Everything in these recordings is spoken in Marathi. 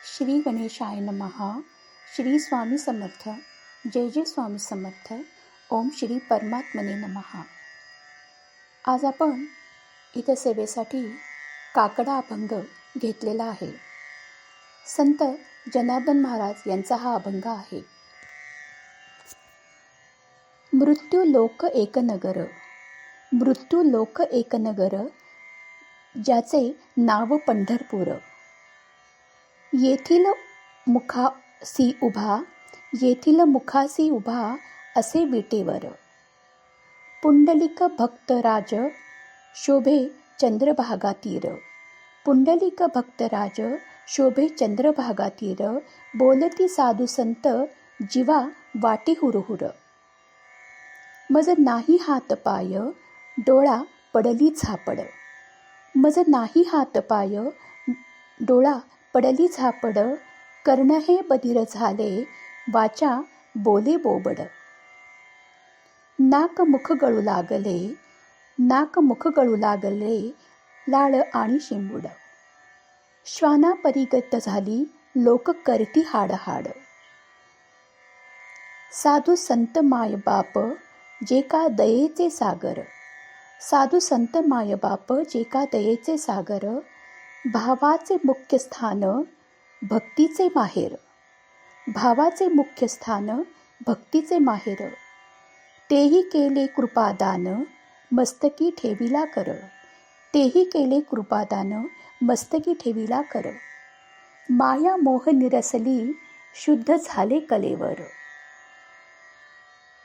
श्री गणेशाय नमः. श्री स्वामी समर्थ. जय जय स्वामी समर्थ. ओम श्री परमात्मने नमः. आज आपण इथं सेवेसाठी काकडा अभंग घेतलेला आहे. संत जनार्दन महाराज यांचा हा अभंग आहे. मृत्यू लोक एक नगर, मृत्यू लोक एक नगर, ज्याचे नाव पंढरपूर. येथील मुखासी उभा, येथील मुखासी उभा असे विटेवर. पुंडलिक भक्तराज शोभे चंद्रभागा तीर, पुंडलिक भक्तराज शोभे चंद्रभागा तीर. बोलती साधू संत जीवा वाटी हुरहुर. मज नाही हात पाय डोळा पडली झापड, मज नाही हात पाय डोळा पडली झापड. कर्ण हे बधीर झाले वाचा बोले बोबड. नाक मुख गळू लागले, नाक मुख गळू लागले, लाळ आणि शिंबूड. श्वाना परिगत झाली लोक करती हाडहाड. साधू संत माय बाप जे का दयेचे सागर, साधू संत माय बाप जे का दयेचे सागर. भावाचे मुख्य स्थान भक्तीचे माहेर, भावाचे मुख्य स्थान भक्तीचे माहेर. तेही केले कृपादान मस्तकी ठेविला कर, तेही केले कृपादान मस्तकी ठेविला कर. माया मोह निरसली शुद्ध झाले कलेवर.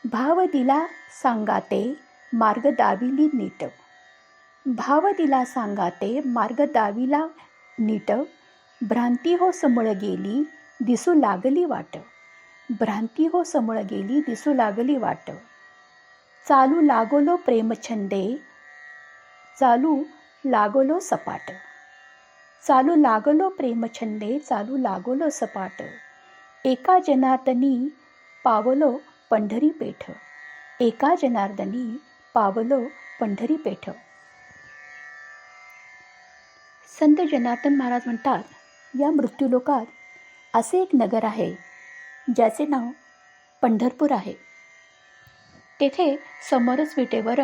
भाव दिला सांगाते मार्ग दाविली नीट, भाव दिला सांगाते मार्ग दाविला नीट. भ्रांती हो समळ गेली दिसू लागली वाट, भ्रांती हो समळ गेली दिसू लागली वाट. चालू लागलो प्रेमछंदे, चालू लागलो सपाट, चालू लागलो प्रेमछंदे, चालू लागलो सपाट. एका जनार्दनी पावलो पंढरी पेठ, एका जनार्दनी पावलो पंढरी पेठ. संत जनार्दन महाराज म्हणतात, या मृत्यूलोकात असे एक नगर आहे ज्याचे नाव पंढरपूर आहे. तेथे समोरच विटेवर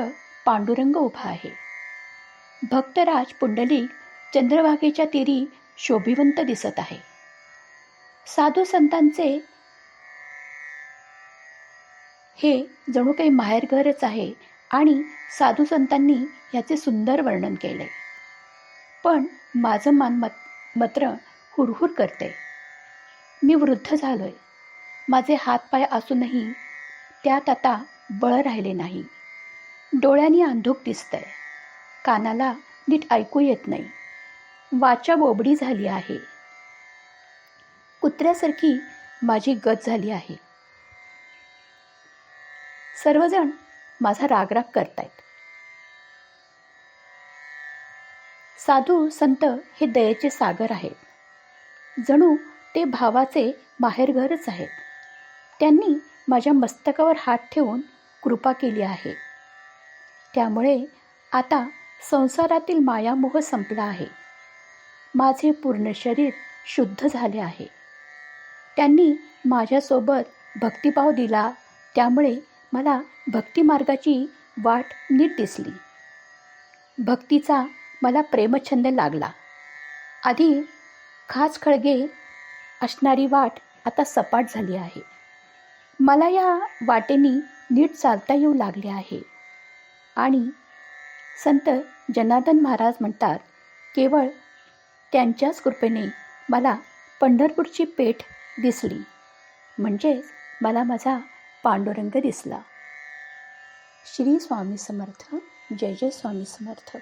पांडुरंग उभा आहे. भक्तराज पुंडलिक चंद्रभागेच्या तीरी शोभिवंत दिसत आहे. साधू संतांचे हे जणू काही माहेरघरच आहे आणि साधू संतांनी याचे सुंदर वर्णन केले. पण माझं मान मात्र हुरहुर करते. मी वृद्ध झालोय. माझे हातपाय असूनही त्यात आता बळ राहिले नाही. डोळ्यांनी अंधुक दिसतंय, कानाला नीट ऐकू येत नाही, वाचा बोबडी झाली आहे. कुत्र्यासारखी माझी गत झाली आहे. सर्वजण माझा रागराग करतायत. साधू संत हे दयेचे सागर आहेत. जणू ते भावाचे माहेरघरच आहेत. त्यांनी माझ्या मस्तकावर हात ठेवून कृपा केली आहे. त्यामुळे आता संसारातील मायामोह संपला आहे. माझे पूर्ण शरीर शुद्ध झाले आहे. त्यांनी माझ्यासोबत भक्तिभाव दिला, त्यामुळे मला भक्तिमार्गाची वाट नीट दिसली. भक्तीचा मला प्रेमछंद लागला. आधी खाचखळगे असणारी वाट आता सपाट झाली आहे. मला या वाटेनी नीट चालता येऊ लागले आहे. आणि संत जनार्दन महाराज म्हणतात, केवळ त्यांच्याच कृपेने मला पंढरपूरची पेठ दिसली, म्हणजेच मला माझा पांडुरंग दिसला. श्री स्वामी समर्थ. जय जय स्वामी समर्थ.